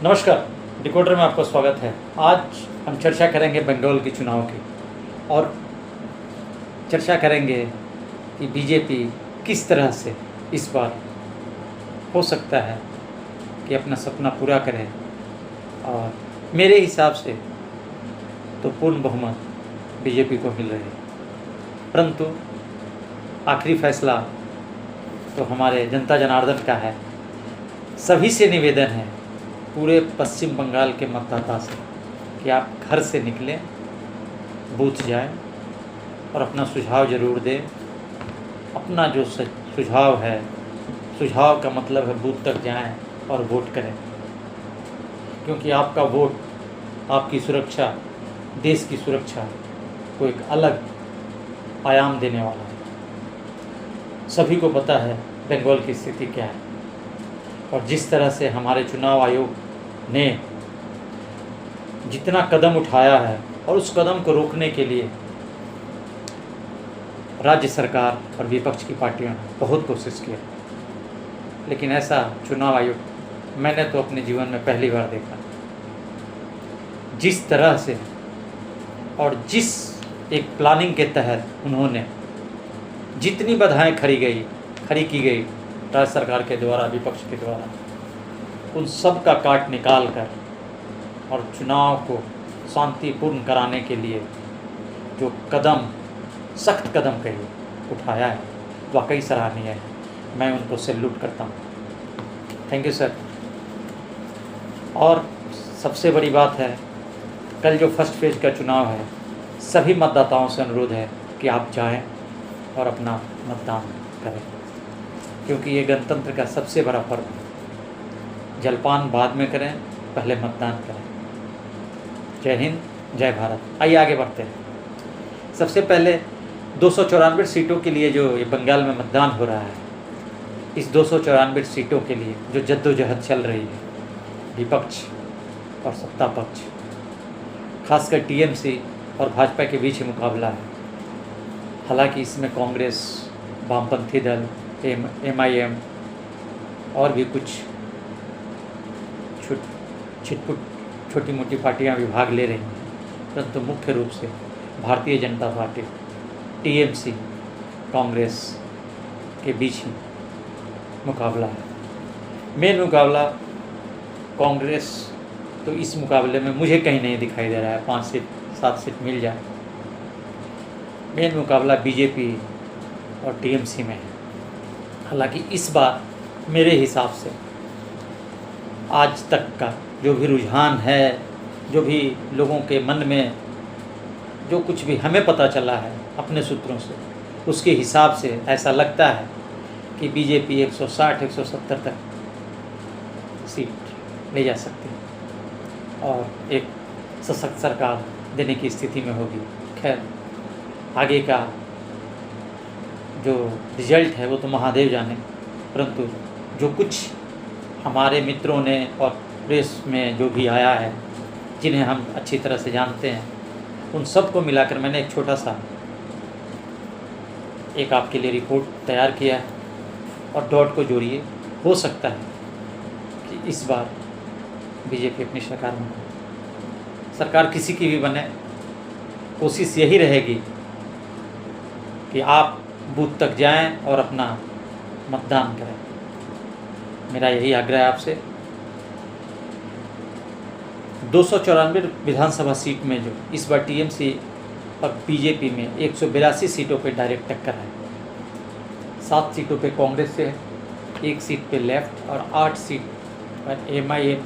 नमस्कार, डिकोडर में आपका स्वागत है। आज हम चर्चा करेंगे बंगाल के चुनाव की और चर्चा करेंगे कि बीजेपी किस तरह से इस बार हो सकता है कि अपना सपना पूरा करे। और मेरे हिसाब से तो पूर्ण बहुमत बीजेपी को मिल रही है, परंतु आखिरी फैसला तो हमारे जनता जनार्दन का है। सभी से निवेदन है, पूरे पश्चिम बंगाल के मतदाता से, कि आप घर से निकलें, बूथ जाएं और अपना सुझाव ज़रूर दें। अपना जो सुझाव है, सुझाव का मतलब है बूथ तक जाएं और वोट करें, क्योंकि आपका वोट आपकी सुरक्षा, देश की सुरक्षा को एक अलग आयाम देने वाला है। सभी को पता है बंगाल की स्थिति क्या है, और जिस तरह से हमारे चुनाव आयोग ने जितना कदम उठाया है और उस कदम को रोकने के लिए राज्य सरकार और विपक्ष की पार्टियों ने बहुत कोशिश की, लेकिन ऐसा चुनाव आयोग मैंने तो अपने जीवन में पहली बार देखा। जिस तरह से और जिस एक प्लानिंग के तहत उन्होंने जितनी बाधाएं खड़ी की गई राज्य सरकार के द्वारा, विपक्ष के द्वारा, उन सब का काट निकाल कर और चुनाव को शांतिपूर्ण कराने के लिए जो कदम, सख्त कदम कहिए, उठाया है, वाकई सराहनीय है। मैं उनको सैल्यूट करता हूँ। Thank you sir. और सबसे बड़ी बात है, कल जो फर्स्ट फेज का चुनाव है, सभी मतदाताओं से अनुरोध है कि आप जाएं और अपना मतदान करें, क्योंकि ये गणतंत्र का सबसे बड़ा पर्व है। जलपान बाद में करें, पहले मतदान करें। जय हिंद, जय भारत। आइए आगे बढ़ते हैं। सबसे पहले 294 सीटों के लिए जो ये बंगाल में मतदान हो रहा है, इस 294 सीटों के लिए जो जद्दोजहद चल रही है विपक्ष और सत्ता पक्ष, खासकर टीएमसी और भाजपा के बीच ही मुकाबला है। हालांकि इसमें कांग्रेस, वामपंथी दल, एमआईएम और भी कुछ छिटपुट छोटी मोटी पार्टियां भी भाग ले रही हैं, परंतु मुख्य रूप से भारतीय जनता पार्टी, टीएमसी, कांग्रेस के बीच ही मुकाबला है। मेन मुकाबला कांग्रेस तो इस मुकाबले में मुझे कहीं नहीं दिखाई दे रहा है, 5 सीट 7 सीट मिल जाए। मेन मुकाबला बीजेपी और टीएमसी में है। हालांकि इस बार मेरे हिसाब से आज तक का जो भी रुझान है, जो भी लोगों के मन में जो कुछ भी हमें पता चला है अपने सूत्रों से, उसके हिसाब से ऐसा लगता है कि बीजेपी 160-170 तक सीट ले जा सकती है और एक सशक्त सरकार देने की स्थिति में होगी। खैर, आगे का जो रिजल्ट है वो तो महादेव जाने, परंतु जो कुछ हमारे मित्रों ने और प्रेस में जो भी आया है, जिन्हें हम अच्छी तरह से जानते हैं, उन सब को मिलाकर मैंने एक छोटा सा एक आपके लिए रिपोर्ट तैयार किया है और डॉट को जोड़िए। हो सकता है कि इस बार बीजेपी अपनी सरकार में, सरकार किसी की भी बने, कोशिश यही रहेगी कि आप बूथ तक जाएं और अपना मतदान करें। मेरा यही आग्रह है आपसे। 294 विधानसभा सीट में जो इस बार टीएमसी और बीजेपी में 182 सीटों पे डायरेक्ट टक्कर है। 7 सीटों पे कांग्रेस से है, 1 सीट पे लेफ्ट और 8 सीट पर एमआईएम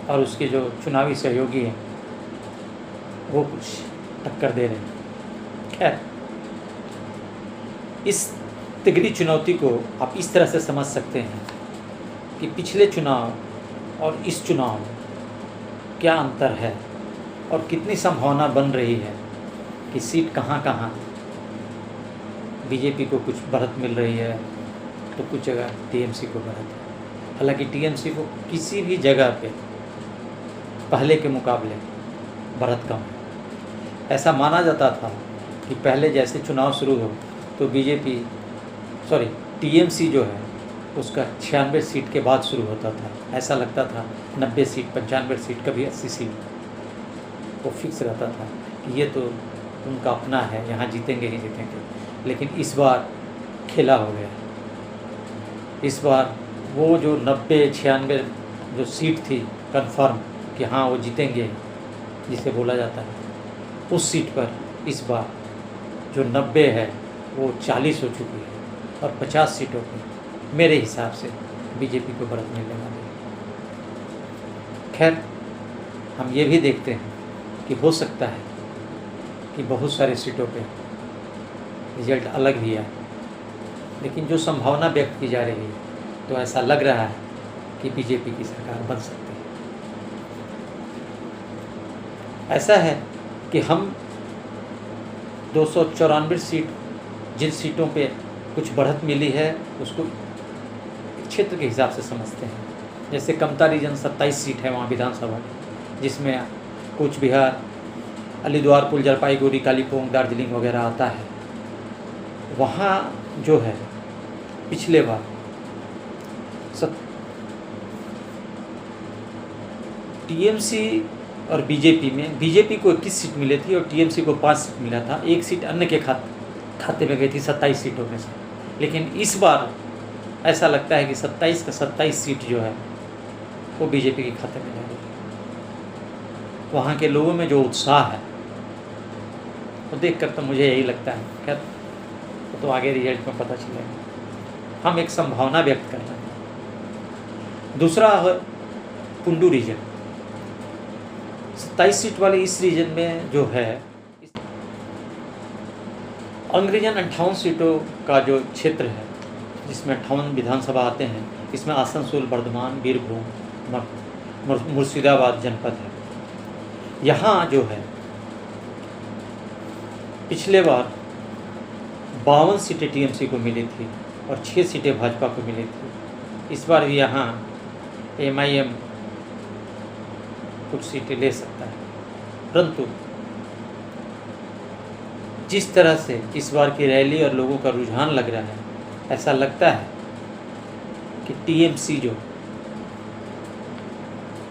और उसके जो चुनावी सहयोगी हैं वो कुछ टक्कर दे रहे हैं। खैर, इस तिगड़ी चुनौती को आप इस तरह से समझ सकते हैं कि पिछले चुनाव और इस चुनाव में क्या अंतर है और कितनी संभावना बन रही है कि सीट कहाँ बीजेपी को कुछ बढ़त मिल रही है तो कुछ जगह टीएमसी को बढ़त है। हालांकि टीएमसी को किसी भी जगह पे पहले के मुकाबले बढ़त कम है। ऐसा माना जाता था कि पहले जैसे चुनाव शुरू हो तो टीएमसी जो है उसका 96 सीट के बाद शुरू होता था। ऐसा लगता था 90 सीट, 95 सीट, कभी 80 सीट वो फिक्स रहता था कि ये तो उनका अपना है, यहाँ जीतेंगे ही जीतेंगे। लेकिन इस बार खेला हो गया। इस बार वो जो 90-96 जो सीट थी कंफर्म कि हाँ वो जीतेंगे, जिसे बोला जाता है, उस सीट पर इस बार जो 90 है वो 40 हो चुकी है और 50 सीटों पर मेरे हिसाब से बीजेपी को बढ़त मिलने वाली है। खैर, हम ये भी देखते हैं कि हो सकता है कि बहुत सारे सीटों पे रिजल्ट अलग भी आए, लेकिन जो संभावना व्यक्त की जा रही है तो ऐसा लग रहा है कि बीजेपी की सरकार बन सकती है। ऐसा है कि हम 294 सीट, जिन सीटों पे कुछ बढ़त मिली है उसको क्षेत्र के हिसाब से समझते हैं। जैसे कमता रीजन 27 सीट है वहाँ विधानसभा की, जिसमें कूच बिहार, अलीद्वारपुर, जलपाईगुड़ी, कालीपोंग, दार्जिलिंग वगैरह आता है। वहाँ जो है पिछले बार टीएमसी और बीजेपी में बीजेपी को 21 सीट मिली थी और टीएमसी को 5 सीट मिला था। एक सीट अन्य के खाते में गई थी 27 सीटों में से। लेकिन इस बार ऐसा लगता है कि 27 का 27 सीट जो है वो बीजेपी के खाते में जा रही है। वहाँ के लोगों में जो उत्साह है वो देख कर तो मुझे यही लगता है, खैर तो आगे रिजल्ट में पता चलेगा। हम एक संभावना व्यक्त कर रहे हैं। दूसरा है कुंडू रीजन। 27 सीट वाले इस रीजन में जो है अंग्रेजन 58 सीटों का जो क्षेत्र है, जिसमें 58 विधानसभा आते हैं, इसमें आसनसोल, बर्धमान, बीरभूम, मुर्शिदाबाद जनपद है। यहाँ जो है पिछले बार 52 सीटें टीएमसी को मिली थी और 6 सीटें भाजपा को मिली थी। इस बार भी यहाँ एमआईएम कुछ सीटें ले सकता है, परंतु जिस तरह से इस बार की रैली और लोगों का रुझान लग रहा है, ऐसा लगता है कि टीएमसी जो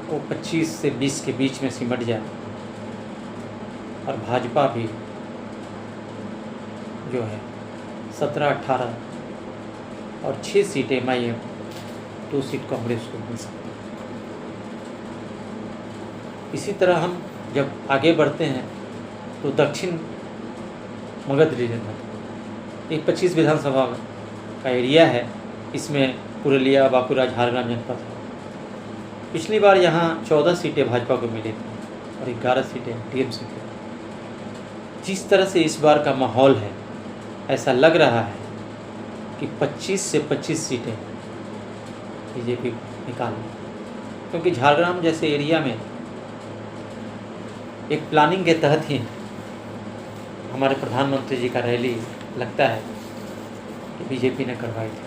वो 25 से 20 के बीच में सिमट जाए और भाजपा भी जो है 17-18 और 6 सीटें एमआईएम, 2 सीट कांग्रेस को मिल सकती है। इसी तरह हम जब आगे बढ़ते हैं तो दक्षिण मगध रीजन में एक 25 विधानसभा का एरिया है। इसमें पुरुलिया, बांकुरा, झारग्राम जनपद है। पिछली बार यहाँ 14 सीटें भाजपा को मिली थी और 11 सीटें टीएमसी को। जिस तरह से इस बार का माहौल है, ऐसा लग रहा है कि 25 से 25 सीटें बीजेपी निकाल ली, क्योंकि झारग्राम जैसे एरिया में एक प्लानिंग के तहत ही हमारे प्रधानमंत्री जी का रैली लगता है कि बीजेपी ने करवाई थी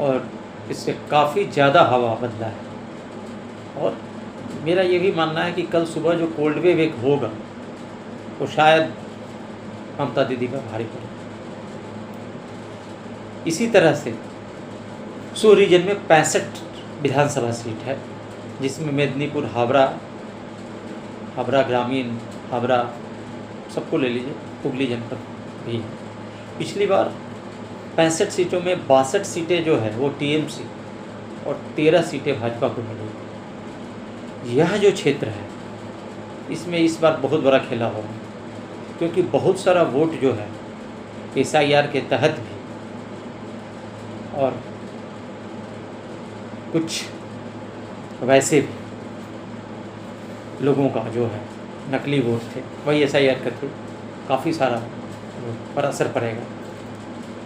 और इससे काफ़ी ज़्यादा हवा बदला है। और मेरा ये भी मानना है कि कल सुबह जो कोल्ड वेव एक होगा वो शायद ममता दीदी पर भारी पड़े। इसी तरह से सो रीजन में 65 विधानसभा सीट है, जिसमें मेदिनीपुर, हावड़ा ग्रामीण, हावड़ा सबको ले लीजिए, हुगली जनपद भी है। पिछली बार 65 सीटों में 62 सीटें जो है वो टीएमसी और 13 सीटें भाजपा को मिली। यह जो क्षेत्र है इसमें इस बार बहुत बड़ा खेला होगा, क्योंकि बहुत सारा वोट जो है एसआईआर के तहत भी और कुछ वैसे भी लोगों का जो है नकली वोट थे, वही एसआईआर के थ्रू काफ़ी सारा वोट पर असर पड़ेगा।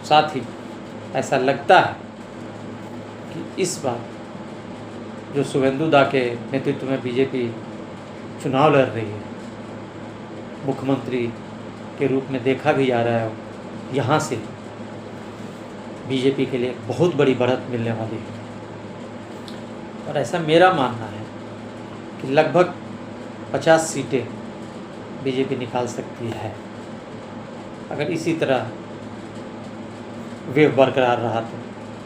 साथ ही ऐसा लगता है कि इस बार जो शुभेंदु दा के नेतृत्व में बीजेपी चुनाव लड़ रही है, मुख्यमंत्री के रूप में देखा भी जा रहा है, यहाँ से बीजेपी के लिए बहुत बड़ी बढ़त मिलने वाली है। और ऐसा मेरा मानना है कि लगभग 50 सीटें बीजेपी निकाल सकती है, अगर इसी तरह वेव बरकरार रहा तो।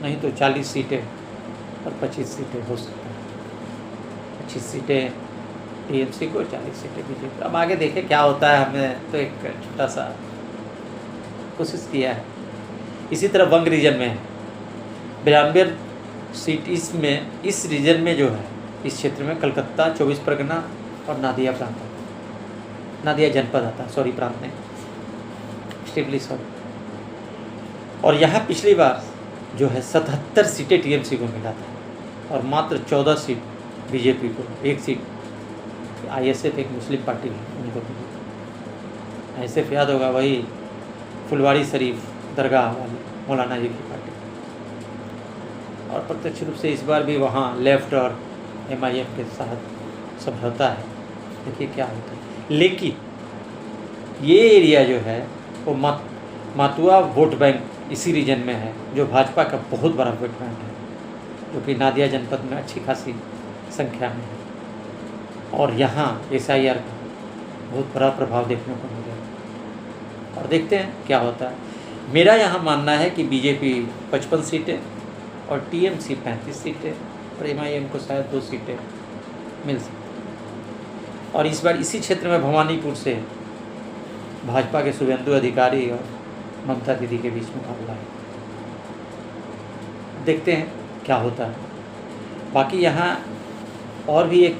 नहीं तो 40 सीटें और 25 सीटें हो सकता है। 25 सीटें टीएमसी को, 40 सीटें बीजेपी। अब आगे देखें क्या होता है। हमें तो एक छोटा सा कोशिश किया है। इसी तरह वंग रीजन में है 92 सीट। इसमें इस रीजन में जो है, इस क्षेत्र में कलकत्ता, 24 परगना और नादिया प्रांत, नादिया जनपद आता है, सॉरी प्रांत नहीं, स्टेबली सॉरी। और यहाँ पिछली बार जो है 77 सीटें टीएमसी को मिला था और मात्र 14 सीट बीजेपी को, 1 सीट आईएसएफ, एक मुस्लिम पार्टी उनको मिली। आईएसएफ याद होगा, वही फुलवाड़ी शरीफ दरगाह वाली मौलाना जी की पार्टी। और प्रत्यक्ष रूप से इस बार भी वहाँ लेफ्ट और एमआईएम के साथ समझौता है। देखिए क्या होता है। लेकिन ये एरिया जो है वो मातुआ वोट बैंक इसी रीजन में है, जो भाजपा का बहुत बड़ा वोट बैंक है, जो कि नादिया जनपद में अच्छी खासी संख्या में है। और यहाँ एसआईआर का बहुत बड़ा प्रभाव देखने को मिलेगा। और देखते हैं क्या होता है। मेरा यहाँ मानना है कि बीजेपी 55 सीटें और टीएमसी 35 सीटें और एमआईएम को शायद 2 सीटें मिल सकती। और इस बार इसी क्षेत्र में भवानीपुर से भाजपा के शुभेंदु अधिकारी और ममता दीदी के बीच मुकाबला है। देखते हैं क्या होता है। बाकी यहाँ और भी एक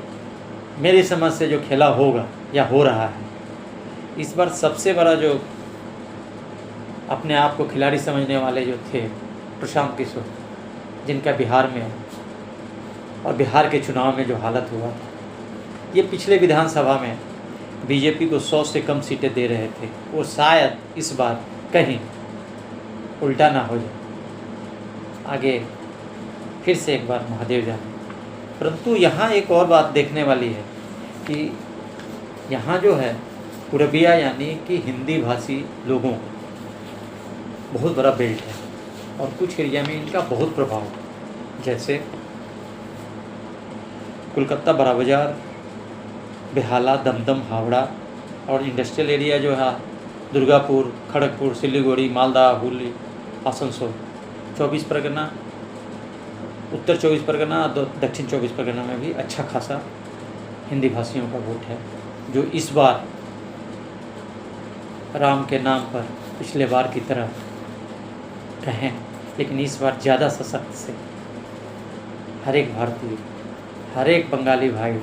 मेरी समझ से जो खेला होगा या हो रहा है, इस बार सबसे बड़ा जो अपने आप को खिलाड़ी समझने वाले जो थे प्रशांत किशोर, जिनका बिहार में और बिहार के चुनाव में जो हालत हुआ था, ये पिछले विधानसभा में बीजेपी को 100 से कम सीटें दे रहे थे। वो शायद इस बार कहीं उल्टा ना हो जाए, आगे फिर से एक बार महादेव जाने। परंतु यहाँ एक और बात देखने वाली है कि यहाँ जो है पूर्विया यानी कि हिंदी भाषी लोगों को बहुत बड़ा बेल्ट है और कुछ एरिया में इनका बहुत प्रभाव है, जैसे कोलकाता, बड़ा बाजार, बेहाला, दमदम, हावड़ा और इंडस्ट्रियल एरिया जो है दुर्गापुर, खड़गपुर, सिलीगुड़ी, मालदा, हुगली, आसनसोल, 24 परगना, उत्तर 24 परगना, दक्षिण 24 परगना में भी अच्छा खासा हिंदी भाषियों का वोट है, जो इस बार राम के नाम पर पिछले बार की तरह कहें, लेकिन इस बार ज़्यादा सशक्त से हर एक भारतीय, हर एक बंगाली भाई,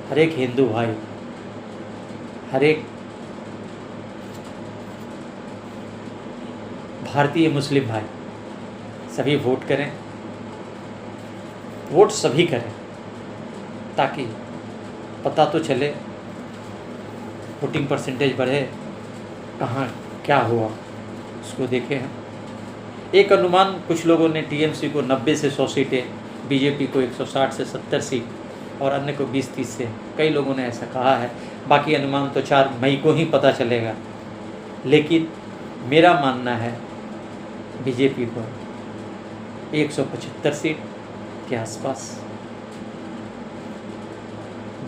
हर एक हिंदू भाई, हर एक भारतीय मुस्लिम भाई सभी वोट करें, वोट सभी करें, ताकि पता तो चले, वोटिंग परसेंटेज बढ़े, कहाँ क्या हुआ उसको देखें हम। एक अनुमान कुछ लोगों ने टीएमसी को 90 से 100 सीटें, बीजेपी को 160 से 70 सीट और अन्य को 20-30 से, कई लोगों ने ऐसा कहा है। बाकी अनुमान तो 4 मई को ही पता चलेगा। लेकिन मेरा मानना है बीजेपी को 175 सीट के आसपास,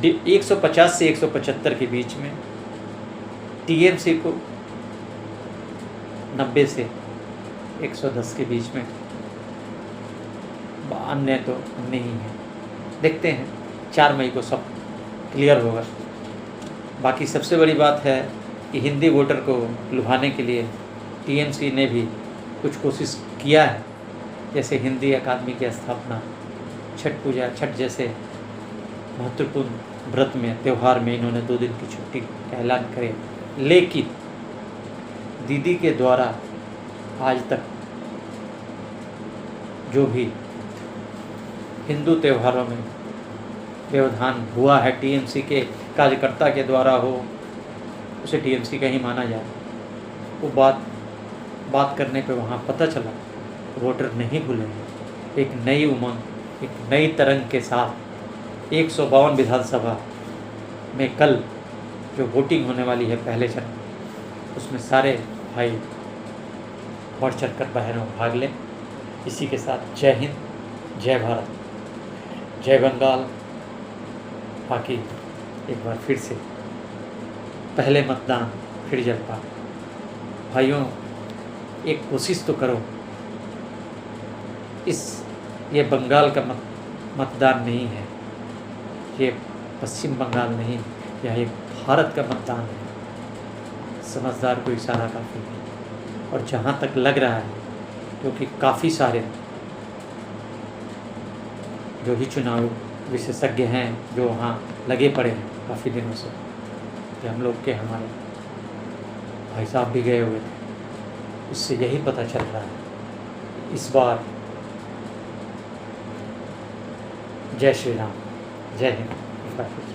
150 से 175 के बीच में, टीएमसी को 90 से 110 के बीच में, अन्य तो नहीं है। देखते हैं 4 मई को सब क्लियर होगा। बाकी सबसे बड़ी बात है कि हिंदी वोटर को लुभाने के लिए टीएमसी ने भी कुछ कोशिश किया है, जैसे हिंदी अकादमी की स्थापना, छठ पूजा, छठ जैसे महत्वपूर्ण व्रत में, त्यौहार में इन्होंने 2 दिन की छुट्टी का ऐलान करे। लेकिन दीदी के द्वारा आज तक जो भी हिंदू त्योहारों में व्यवधान हुआ है टीएमसी के कार्यकर्ता के द्वारा हो, उसे टीएमसी का ही माना जाए। वो बात करने पे वहाँ पता चला वोटर नहीं भूलेंगे। एक नई उमंग, एक नई तरंग के साथ 152 विधानसभा में कल जो वोटिंग होने वाली है पहले चरण, उसमें सारे भाई बढ़ चढ़ कर बहनों भाग लें। इसी के साथ जय हिंद, जय भारत, जय बंगाल। बाकी एक बार फिर से पहले मतदान फिर जलपान। भाइयों, एक कोशिश तो करो, ये बंगाल का मतदान नहीं है, ये पश्चिम बंगाल नहीं, यह एक भारत का मतदान है। समझदार को इशारा काफ़ी है। और जहाँ तक लग रहा है, क्योंकि काफ़ी सारे जो भी चुनाव विशेषज्ञ हैं जो वहाँ लगे पड़े हैं काफ़ी दिनों से, कि हम लोग के हमारे भाई साहब भी गए हुए थे, इससे यही पता चल रहा है इस बार जय श्री राम, जय हिंद।